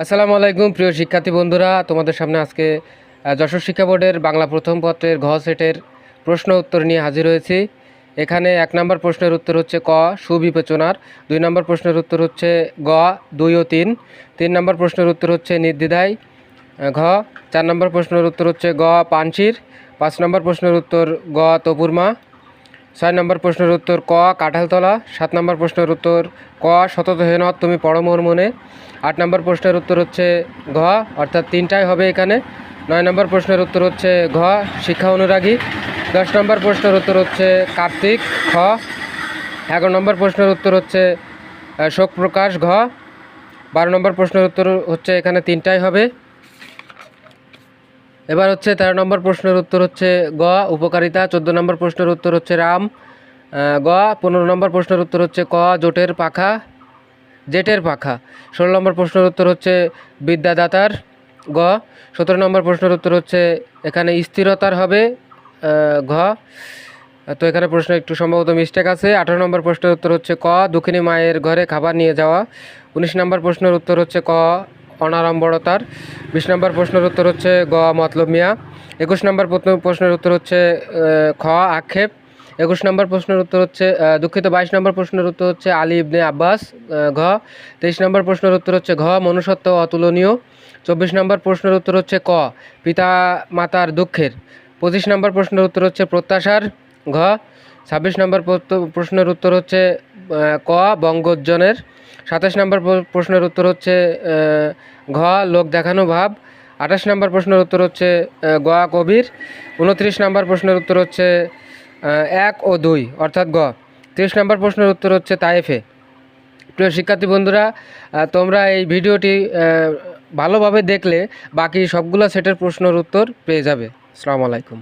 আসসালামু আলাইকুম প্রিয় শিক্ষার্থী বন্ধুরা, তোমাদের সামনে আজকে যশোর শিক্ষা বোর্ডের বাংলা প্রথম পত্রের ঘ সেটের প্রশ্ন উত্তর নিয়ে হাজির হয়েছি। এখানে 1 নম্বর প্রশ্নের উত্তর হচ্ছে ক সুবিবেচনার, 2 নম্বর প্রশ্নের উত্তর হচ্ছে গ 2 ও 3, 3 নম্বর প্রশ্নের উত্তর হচ্ছে নির্দ্বিধায় ঘ, 4 নম্বর প্রশ্নের উত্তর হচ্ছে গ পানশির, 5 নম্বর প্রশ্নের উত্তর গ তপুরমা, 6 নম্বর প্রশ্নের উত্তর ক কাঁঠালতলা, 7 নম্বর প্রশ্নের উত্তর ক সতত হেনত তুমি পড়ো মোর মনে, 8 নম্বর প্রশ্নের উত্তর হচ্ছে ঘ অর্থাৎ 3টাই হবে এখানে, 9 নম্বর প্রশ্নের উত্তর হচ্ছে ঘ শিক্ষা অনুরাগী, 10 নম্বর প্রশ্নের উত্তর হচ্ছে কার্তিক খ, 11 নম্বর প্রশ্নের উত্তর হচ্ছে শোক প্রকাশ ঘ, 12 নম্বর প্রশ্নের উত্তর হচ্ছে এখানে 3টাই হবে। এবার হচ্ছে 13 নম্বর প্রশ্নের উত্তর হচ্ছে গ উপকারিতা, 14 নম্বর প্রশ্নের উত্তর হচ্ছে রাম গ, 15 নম্বর প্রশ্নের উত্তর হচ্ছে ক জেটের পাখা, 16 নম্বর প্রশ্নের উত্তর হচ্ছে বিদ্যাদাতার গ, 17 নম্বর প্রশ্নের উত্তর হচ্ছে এখানে স্থিরতার হবে ঘ। তো এখানে প্রশ্ন একটু সম্ভবত মিস্টেক আছে। 18 নম্বর প্রশ্নের উত্তর হচ্ছে ক দুঃখিনী মায়ের ঘরে খাবার নিয়ে যাওয়া, 19 নম্বর প্রশ্নের উত্তর হচ্ছে ক অনাড়ম্বরতার, 20 নম্বর প্রশ্নের উত্তর হচ্ছে গ মতলব মিয়া, 21 নম্বর প্রশ্নের উত্তর হচ্ছে খ আক্ষেপ, 21 নম্বর প্রশ্নের উত্তর হচ্ছে 22 নম্বর প্রশ্নের উত্তর হচ্ছে আলী ইবনে আব্বাস ঘ, 23 নম্বর প্রশ্নের উত্তর হচ্ছে ঘ মনুষ্যত্ব অতুলনীয়, 24 নম্বর প্রশ্নের উত্তর হচ্ছে ক পিতা মাতার দুঃখের, 25 নম্বর প্রশ্নের উত্তর হচ্ছে প্রত্যাশার ঘ, 26 নম্বর প্রশ্নের উত্তর হচ্ছে ক বঙ্গোজ্জনের, 27 নম্বর প্রশ্নের উত্তর হচ্ছে ঘ লোক দেখানো ভাব, 28 নম্বর প্রশ্নের উত্তর হচ্ছে গ কবির, 29 নম্বর প্রশ্নের উত্তর হচ্ছে 1 ও 2 অর্থাৎ গ, 30 নম্বর প্রশ্নের উত্তর হচ্ছে তায়েফে। প্রিয় শিক্ষার্থী বন্ধুরা, তোমরা এই ভিডিওটি ভালোভাবে দেখলে বাকি সবগুলো সেটের প্রশ্নের উত্তর পেয়ে যাবে। আসসালামু আলাইকুম।